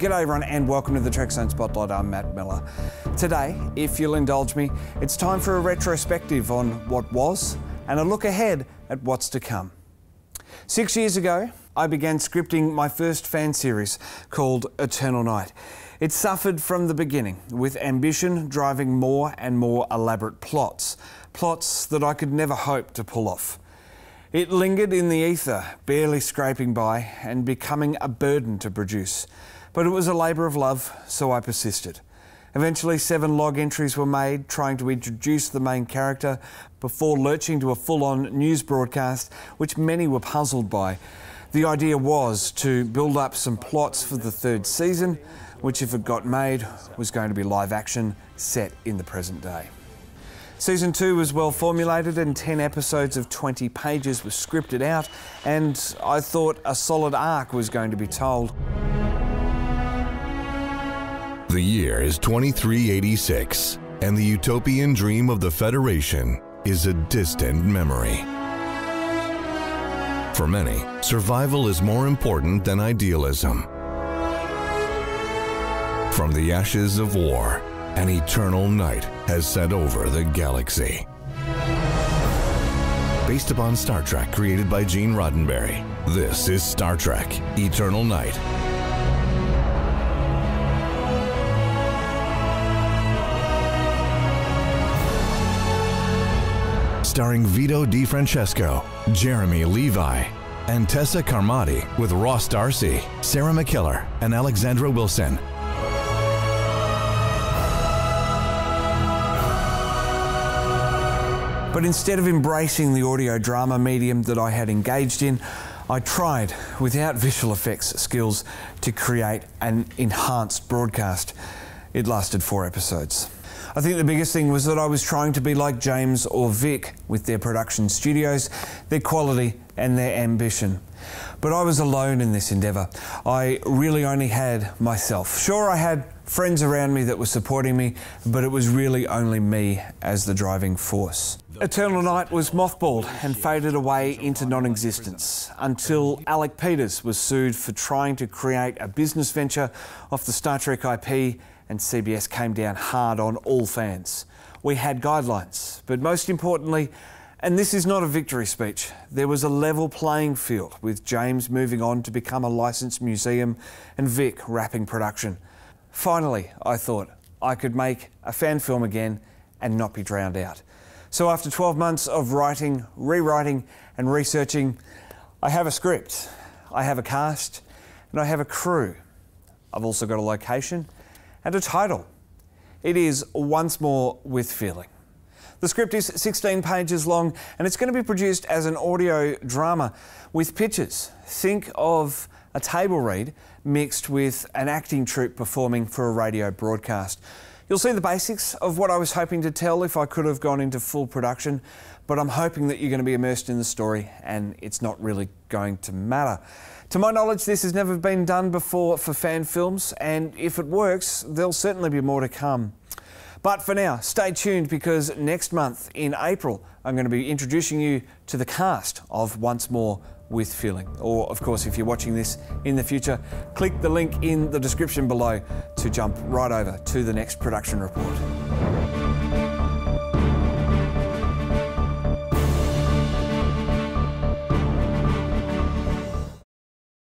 G'day everyone and welcome to the Trek Zone Spotlight. I'm Matt Miller. Today, if you'll indulge me, it's time for a retrospective on what was and a look ahead at what's to come. 6 years ago, I began scripting my first fan series called Eternal Night. It suffered from the beginning, with ambition driving more and more elaborate plots that I could never hope to pull off. It lingered in the ether, barely scraping by and becoming a burden to produce. But it was a labour of love, so I persisted. Eventually 7 log entries were made trying to introduce the main character before lurching to a full-on news broadcast, which many were puzzled by. The idea was to build up some plots for the 3rd season, which if it got made was going to be live action set in the present day. Season 2 was well formulated and 10 episodes of 20 pages were scripted out, and I thought a solid arc was going to be told. The year is 2386, and the utopian dream of the Federation is a distant memory. For many, survival is more important than idealism. From the ashes of war, an eternal night has set over the galaxy. Based upon Star Trek created by Gene Roddenberry, this is Star Trek: Eternal Night. Starring Vito DiFrancesco, Jeremy Levi, and Tessa Carmody, with Ross Darcy, Sarah McKellar, and Alexandra Wilson. But instead of embracing the audio drama medium that I had engaged in, I tried, without visual effects skills, to create an enhanced broadcast. It lasted 4 episodes. I think the biggest thing was that I was trying to be like James or Vic with their production studios, their quality and their ambition. But I was alone in this endeavour. I really only had myself. Sure, I had friends around me that were supporting me, but it was really only me as the driving force. Eternal Night was mothballed and faded away into non-existence until Alec Peters was sued for trying to create a business venture off the Star Trek IP, and CBS came down hard on all fans. We had guidelines, but most importantly, and this is not a victory speech, there was a level playing field with James moving on to become a licensed museum and Vic wrapping production. Finally, I thought I could make a fan film again and not be drowned out. So after 12 months of writing, rewriting and researching, I have a script, I have a cast, and I have a crew. I've also got a location and a title. It is Once More with Feeling. The script is 16 pages long and it's going to be produced as an audio drama with pictures. Think of a table read mixed with an acting troupe performing for a radio broadcast. You'll see the basics of what I was hoping to tell if I could have gone into full production, but I'm hoping that you're going to be immersed in the story and it's not really going to matter. To my knowledge, this has never been done before for fan films, and if it works, there'll certainly be more to come. But for now, stay tuned because next month, in April, I'm going to be introducing you to the cast of Once More with Feeling. Or, of course, if you're watching this in the future, click the link in the description below to jump right over to the next production report.